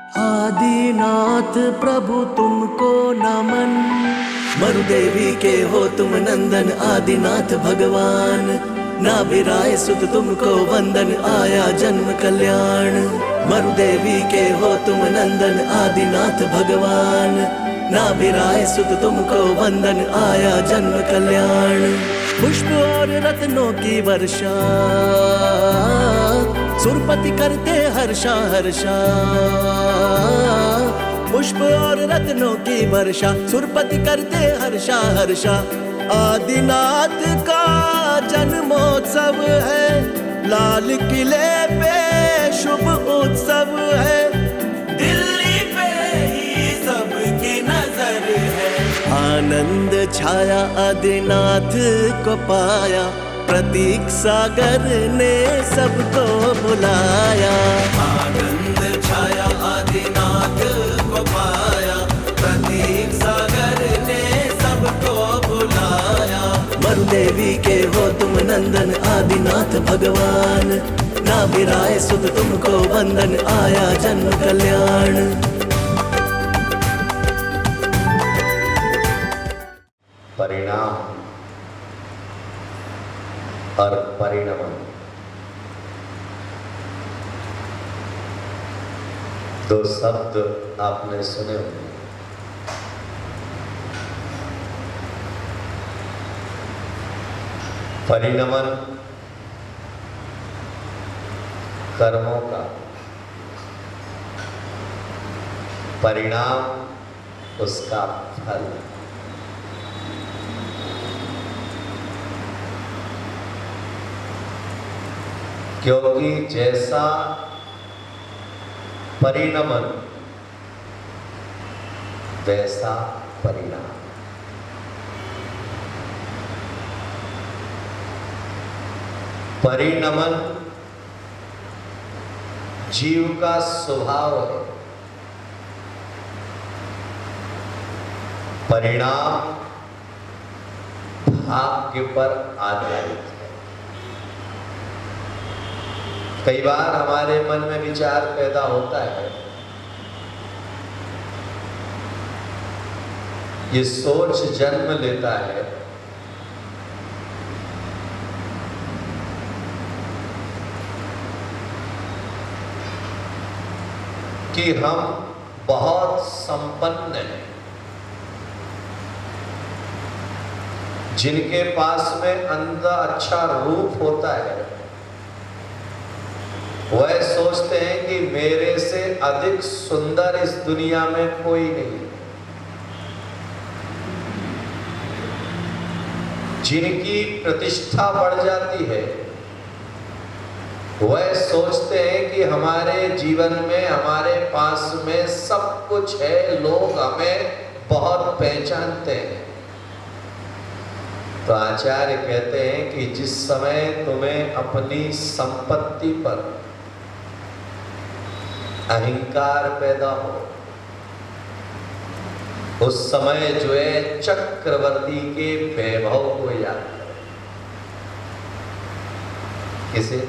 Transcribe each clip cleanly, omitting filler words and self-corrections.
आदिनाथ प्रभु तुमको नमन। मरुदेवी के हो तुम नंदन आदिनाथ भगवान। नाभिराय सुत तुमको वंदन आया जन्म कल्याण। मरुदेवी के हो तुम नंदन आदिनाथ भगवान। नाभिराय सुत तुमको वंदन आया जन्म कल्याण। पुष्प और रत्नों की वर्षा सुरपति करते हर्षा हर्षा। पुष्प और रत्नों की वर्षा सुरपति करते हर्षा हर्षा। आदिनाथ का जन्मोत्सव है, लाल किले पे शुभ उत्सव है। दिल्ली पे ही सबकी नजर है। आनंद छाया आदिनाथ को पाया, प्रतीक सागर ने सबको बुलाया। आनंद छाया आदिनाथ को पाया, प्रतीक सागर ने सबको बुलाया। मरुदेवी के हो तुम नंदन आदिनाथ भगवान। नाभिराय सुत तुमको वंदन आया जन्म कल्याण। परिणाम और परिणमन दो शब्द आपने सुने होंगे। परिणमन कर्मों का, परिणाम उसका फल। क्योंकि जैसा परिणमन वैसा परिणाम। परिणमन जीव का स्वभाव है, परिणाम भाग्य पर आधारित है। कई बार हमारे मन में विचार पैदा होता है, ये सोच जन्म लेता है कि हम बहुत संपन्न हैं, जिनके पास में अंदर अच्छा रूप होता है वह सोचते हैं कि मेरे से अधिक सुंदर इस दुनिया में कोई नहीं। जिनकी प्रतिष्ठा बढ़ जाती है वह सोचते हैं कि हमारे जीवन में हमारे पास में सब कुछ है, लोग हमें बहुत पहचानते हैं। तो आचार्य कहते हैं कि जिस समय तुम्हें अपनी संपत्ति पर अहंकार पैदा हो, उस समय जो है चक्रवर्ती के वैभव को याद करो। किसे?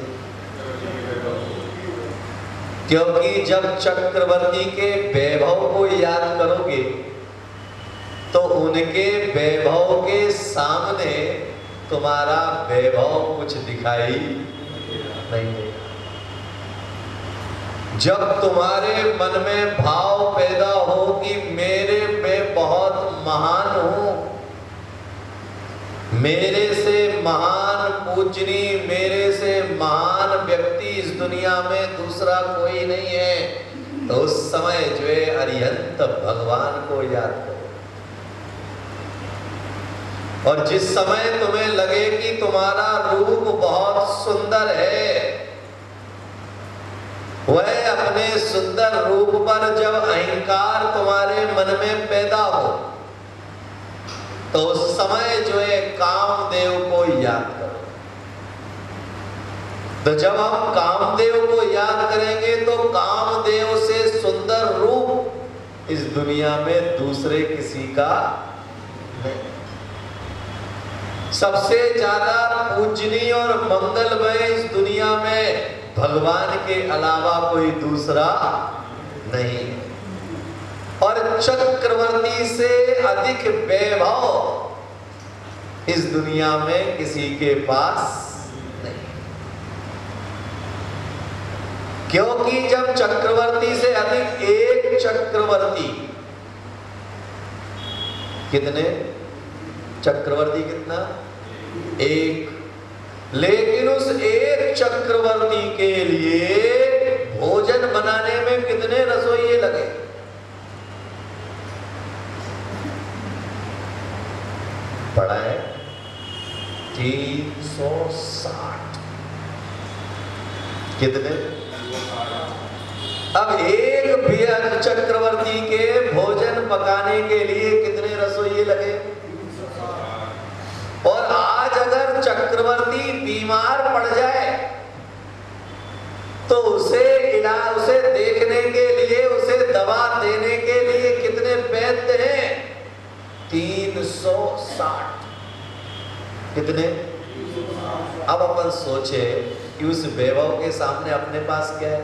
क्योंकि जब चक्रवर्ती के वैभव को याद करोगे तो उनके वैभव के सामने तुम्हारा वैभव कुछ दिखाई नहीं देगा। जब तुम्हारे मन में भाव पैदा हो कि मेरे मैं बहुत महान हूं, मेरे से महान पूजनी, मेरे से महान व्यक्ति इस दुनिया में दूसरा कोई नहीं है, तो उस समय जो है अरिहंत भगवान को याद करो। और जिस समय तुम्हें लगे कि तुम्हारा रूप बहुत सुंदर है, वह अपने सुंदर रूप पर जब अहंकार तुम्हारे मन में पैदा हो तो उस समय जो है कामदेव को याद करो। तो जब हम कामदेव को याद करेंगे तो कामदेव से सुंदर रूप इस दुनिया में दूसरे किसी का नहीं। सबसे ज्यादा पूजनीय और मंगलमय इस दुनिया में भगवान के अलावा कोई दूसरा नहीं, और चक्रवर्ती से अधिक वैभव इस दुनिया में किसी के पास नहीं। क्योंकि जब चक्रवर्ती से अधिक एक चक्रवर्ती, कितने चक्रवर्ती, कितना, एक, लेकिन उस एक चक्रवर्ती के लिए भोजन बनाने में कितने रसोइये लगे? पड़ा है 360। कितने? अब एक चक्रवर्ती के भोजन पकाने के लिए कितने रसोइये लगे? और आज अगर चक्रवर्ती बीमार पड़ जाए तो उसे देखने के लिए, उसे दवा देने के लिए कितने वैद्य हैं? 360। कितने? अब अपन सोचे कि उस वैभव के सामने अपने पास क्या है?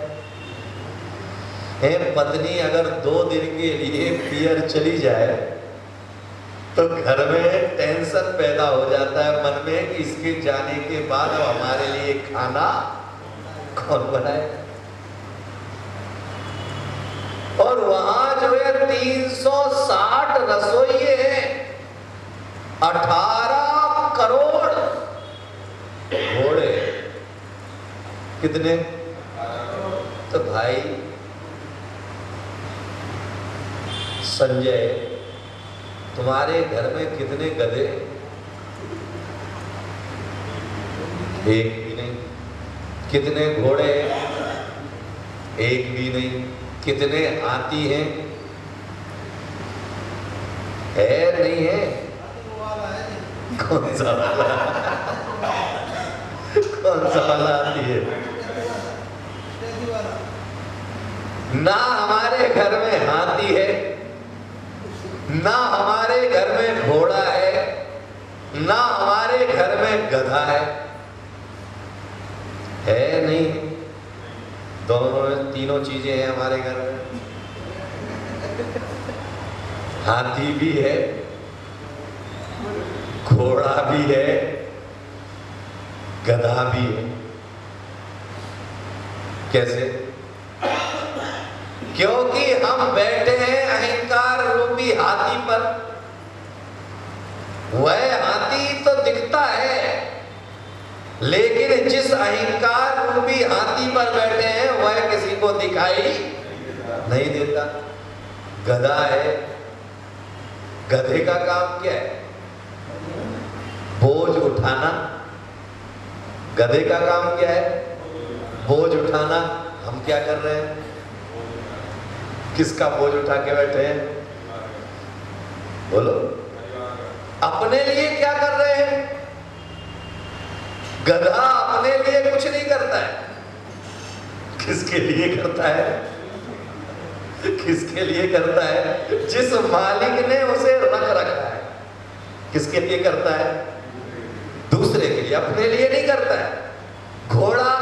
पत्नी अगर 2 दिन के लिए पियर चली जाए तो घर में टेंशन पैदा हो जाता है मन में कि इसके जाने के बाद अब हमारे लिए खाना कौन बनाए? और वहां जो है 360 रसोइये हैं, 18 करोड़ घोड़े। कितने? तो भाई संजय, तुम्हारे घर में कितने गधे? एक भी नहीं। कितने घोड़े? एक भी नहीं। कितने हाथी हैं? है नहीं है? कौन सा वाला? कौन सा वाला हाथी है? ना हमारे घर में हाथी है, ना हमारे घर में घोड़ा है, ना हमारे घर में गधा है नहीं। दोनों, तीनों चीजें हैं हमारे घर में। हाथी भी है, घोड़ा भी है, गधा भी है। कैसे? क्योंकि हम बैठे हैं अहंकार रूपी हाथी पर। वह हाथी तो दिखता है, लेकिन जिस अहंकार रूपी हाथी पर बैठे हैं वह किसी को दिखाई नहीं देता। गधा है, गधे का काम क्या है? बोझ उठाना। गधे का काम क्या है? बोझ उठाना। हम क्या कर रहे हैं? किसका बोझ उठा के बैठे हैं? बोलो। अपने लिए क्या कर रहे हैं? गधा अपने लिए कुछ नहीं करता है। किसके लिए करता है? किसके लिए करता है? जिस मालिक ने उसे रख रखा है, किसके लिए करता है? दूसरे के लिए, अपने लिए नहीं करता है। घोड़ा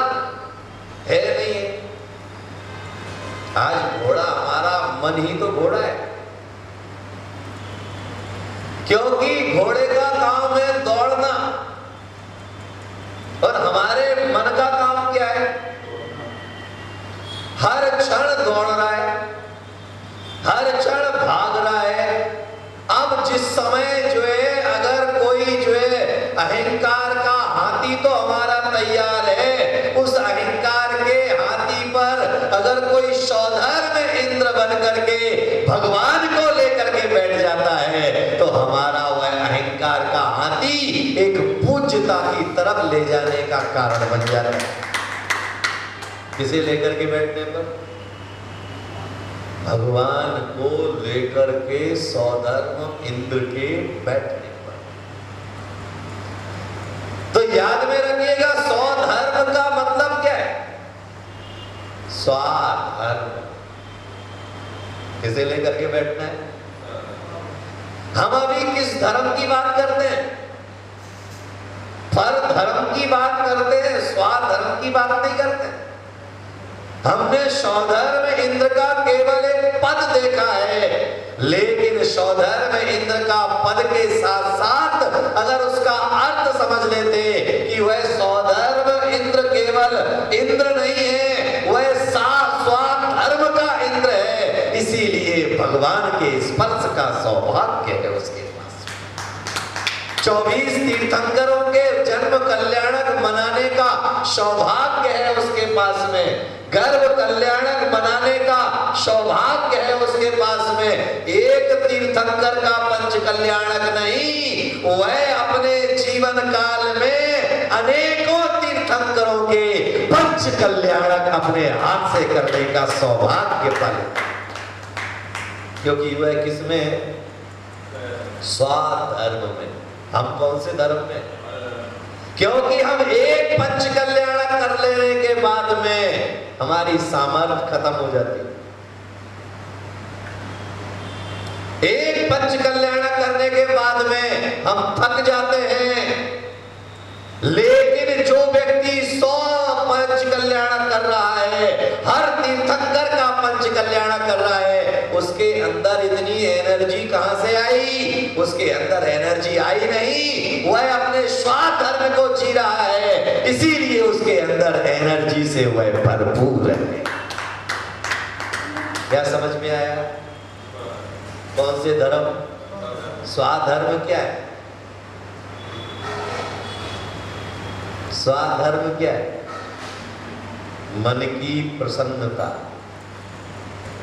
है नहीं है। आज घोड़ा, हमारा मन ही तो घोड़ा है, क्योंकि घोड़े का काम है दौड़ना और हमारे मन का काम क्या है? हर क्षण दौड़ रहा है, हर क्षण भाग रहा है। अब जिस समय जो है अगर कोई जो है अहंकार का हाथी तो हमारा तैयार है, उस अहंकार के हाथी पर अगर कोई सौधर्म इंद्र बन करके भगवान को लेकर के बैठ जाता है तो हमारा वह अहंकार का हाथी एक पूज्यता की तरफ ले जाने का कारण बन जाता है। किसे लेकर के बैठने पर? भगवान को लेकर के सौधर्म इंद्र के बैठने पर। तो याद में रखिएगा, सौधर्म का मतलब क्या है? स्वाधर्म। किसे लेकर के बैठना है? हम अभी किस धर्म की बात करते हैं? पर धर्म की बात करते हैं, स्वाधर्म की बात नहीं करते। हमने सौधर्म इंद्र का केवल लेकिन सौधर्म इंद्र का पद के साथ साथ अगर उसका अर्थ समझ लेते कि वह सौधर्म इंद्र केवल इंद्र नहीं है, वह स्वधर्म का इंद्र है, इसीलिए भगवान के स्पर्श का सौभाग्य है उसके पास। 24 तीर्थंकरों के जन्म कल्याणक मनाने का सौभाग्य है उसके पास में, गर्भ कल्याणक मनाने का सौभाग्य है उसके पास में। एक तीर्थंकर का पंच कल्याणक नहीं, वह अपने जीवन काल में अनेकों तीर्थंकरों के पंच कल्याणक अपने हाथ से करने का सौभाग्य पाले, क्योंकि वह किसमें? स्वधर्म में। हम कौन से धर्म में? क्योंकि हम एक पंच कल्याणक कर लेने के बाद में हमारी सामर्थ्य खत्म हो जाती है। एक पंच कल्याणक करने के बाद में हम थक जाते हैं, लेकिन जो व्यक्ति 100 पंच कल्याणक कर रहा है, हर तीर्थंकर का पंच कल्याणक कर रहा है, उसके अंदर इतनी एनर्जी कहां से आई? उसके अंदर एनर्जी आई नहीं, वह अपने स्वधर्म को जी रहा है, इसीलिए उसके अंदर एनर्जी से वह भरपूर है। क्या समझ में आया? कौन से धर्म? स्वधर्म क्या है? स्वधर्म क्या है? मन की प्रसन्नता।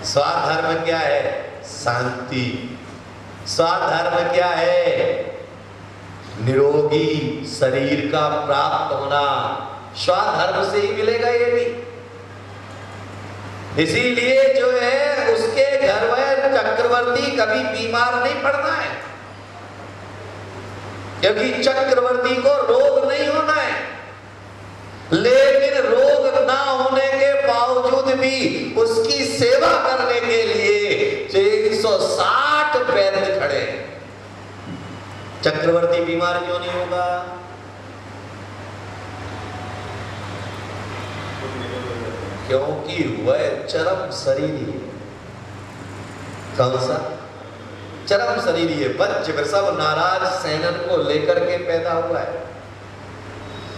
स्वधर्म क्या है? शांति। स्वधर्म क्या है? निरोगी शरीर का प्राप्त होना। स्वधर्म से ही मिलेगा ये भी। इसीलिए जो है उसके घर में चक्रवर्ती कभी बीमार नहीं पड़ना है, क्योंकि चक्रवर्ती को रोग नहीं होना है। लेकिन रोग ना होने के बावजूद भी उसकी सेवा करने के लिए 360 वैद्य खड़े। चक्रवर्ती बीमार क्यों नहीं होगा? क्योंकि वह चरम शरीरी है। कौन सा? चरम शरीरी है। वज्र वृषभ नाराज सेनन को लेकर के पैदा हुआ है।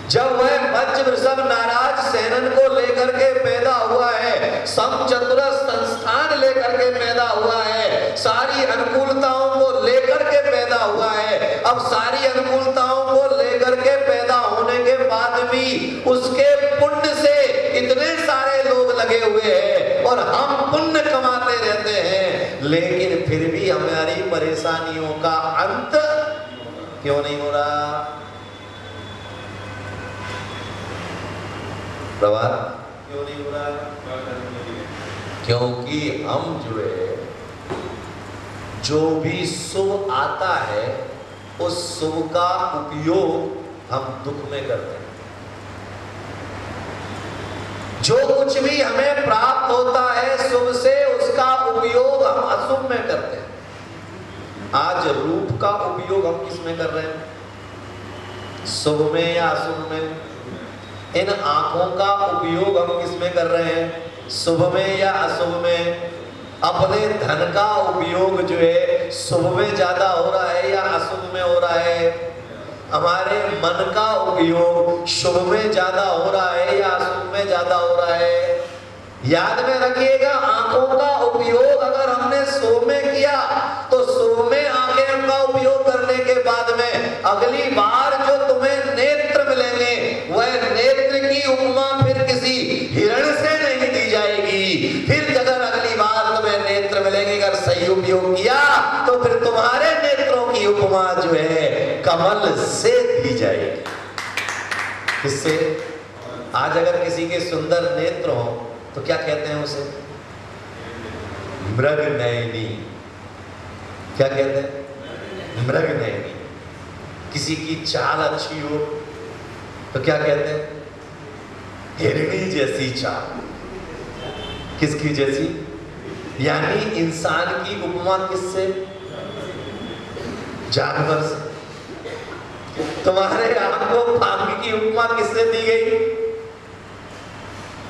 जब वह वज्र वृषभ नाराज सेनन को लेकर के पैदा हुआ है, समचतुरस संस्थान लेकर के पैदा हुआ है, सारी अनुकूलताओं को लेकर के पैदा हुआ है। अब सारी अनुकूलताओं को लेकर के पैदा होने के बाद भी उसके पुण्य से इतने सारे लोग लगे हुए हैं और हम पुण्य कमाते रहते हैं, लेकिन फिर भी हमारी परेशानियों का अंत क्यों नहीं हो रहा? प्रभात क्यों नहीं हो रहा? क्योंकि हम जो है, जो भी शुभ आता है उस शुभ का उपयोग हम दुख में करते हैं। जो कुछ भी हमें प्राप्त होता है शुभ से, उसका उपयोग हम अशुभ में करते हैं। आज रूप का उपयोग हम किस में कर रहे हैं? शुभ में या अशुभ में? इन आंखों का उपयोग हम किस में कर रहे हैं? शुभ में या अशुभ में? अपने धन का उपयोग जो है शुभ में ज्यादा हो रहा है या अशुभ में हो रहा है? हमारे मन का उपयोग शुभ में ज्यादा हो रहा है या अशुभ में ज्यादा हो रहा है? याद में रखिएगा, आंखों का उपयोग अगर हमने शुभ में किया तो शुभ में आंखें का उपयोग करने के बाद में अगली बार जो तुम्हें नेत्र मिलेंगे, वह नेत्र की उपमा फिर किसी हिरण से नहीं दी जाएगी। फिर अगर अगली बार तुम्हें नेत्र मिलेंगे, अगर सही उपयोग किया तो फिर तुम्हारे नेत्रों की उपमा जो है कमल से दी जाएगी। किससे? आज अगर किसी के सुंदर नेत्र हो तो क्या कहते हैं उसे? मृग नयनी। क्या कहते हैं? मृग नयनी। किसी की चाल अच्छी हो तो क्या कहते हैं? हिरणी जैसी चाल। किसकी जैसी? यानी इंसान की उपमा किससे? जानवर से। तुम्हारे आंखों फांकी की उपमा किससे दी गई?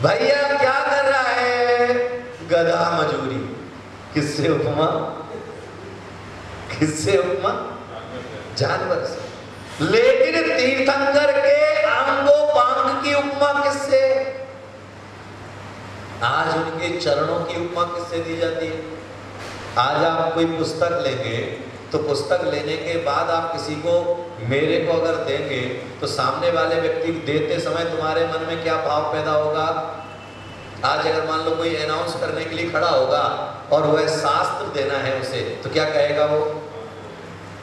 भैया क्या कर रहा है? गधा मजूरी। किससे उपमा? किससे उपमा? जानवर से। लेकिन तीर्थंकर के अंगोपांग की उपमा किससे? आज उनके चरणों की उपमा किससे दी जाती है? आज आप कोई पुस्तक लेंगे तो पुस्तक लेने के बाद आप किसी को, मेरे को अगर देंगे तो सामने वाले व्यक्ति देते समय तुम्हारे मन में क्या भाव पैदा होगा? आज अगर मान लो कोई अनाउंस करने के लिए खड़ा होगा और वह शास्त्र देना है उसे, तो क्या कहेगा वो?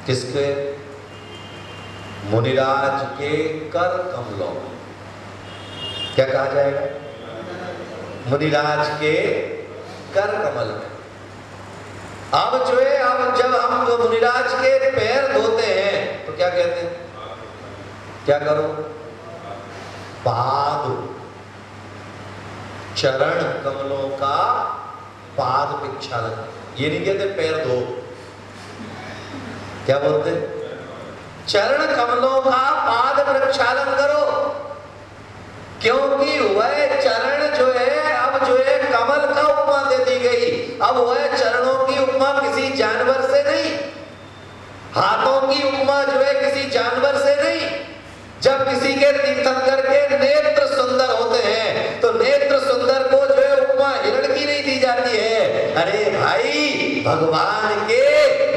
किसके? मुनिराज के कर कमलों में। क्या कहा जाएगा? मुनिराज के कर कमल में। अब जो है, अब जब हम मुनिराज के पैर धोते हैं तो क्या कहते हैं? क्या करो? पाद, चरण कमलों का पाद प्रक्षालन। ये नहीं कहते पैर धो, क्या बोलते? चरण कमलों का पाद प्रक्षालन करो, क्योंकि वह चरण जो है, अब जो है कमल का उपमा दे दी गई। अब वह चरणों की उपमा किसी जानवर से नहीं, हाथों की उपमा जो है किसी जानवर से नहीं। जब किसी के तीर्थंकर के नेत्र सुंदर होते हैं तो नेत्र सुंदर को जो है उपमा हिरण की नहीं दी जाती है। अरे भाई, भगवान के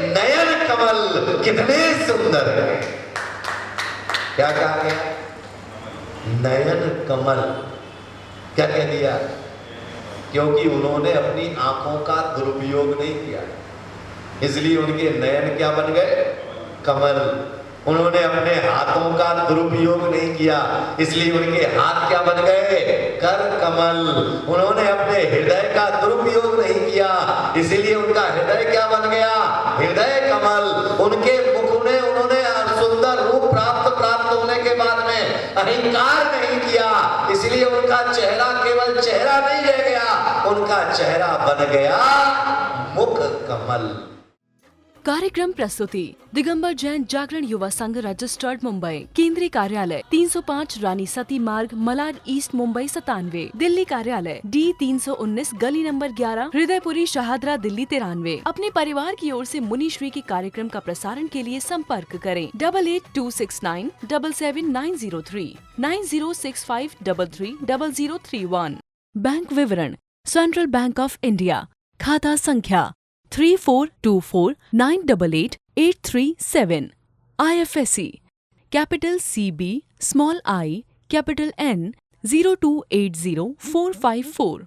नयन कमल कितने सुंदर है। क्या कहा गया? नयन कमल। क्या कह दिया? क्योंकि उन्होंने अपनी आंखों का दुरुपयोग नहीं किया, इसलिए उनके नयन क्या बन गए? कमल। उन्होंने अपने हाथों का दुरुपयोग नहीं किया, इसलिए उनके हाथ क्या बन गए? कर कमल। उन्होंने अपने हृदय का दुरुपयोग नहीं किया, इसलिए उनका हृदय क्या बन गया? हृदय कमल। उनके मुख ने उन्होंने सुंदर रूप प्राप्त होने के बाद में अहंकार नहीं किया, इसलिए उनका चेहरा केवल चेहरा नहीं रह गया, उनका चेहरा बन गया मुख कमल। कार्यक्रम प्रस्तुति दिगंबर जैन जागरण युवा संघ रजिस्टर्ड मुंबई। केंद्रीय कार्यालय 305 रानी सती मार्ग, मलाड ईस्ट, मुंबई 97। दिल्ली कार्यालय D 319 गली नंबर 11, हृदयपुरी, शाहदरा, दिल्ली 93। अपने परिवार की ओर से मुनिश्री के कार्यक्रम का प्रसारण के लिए संपर्क करें 882697 77903 9065330031। बैंक विवरण: सेंट्रल बैंक ऑफ इंडिया, खाता संख्या 3424988837। IFSC capital CB, small I, capital N 0280454।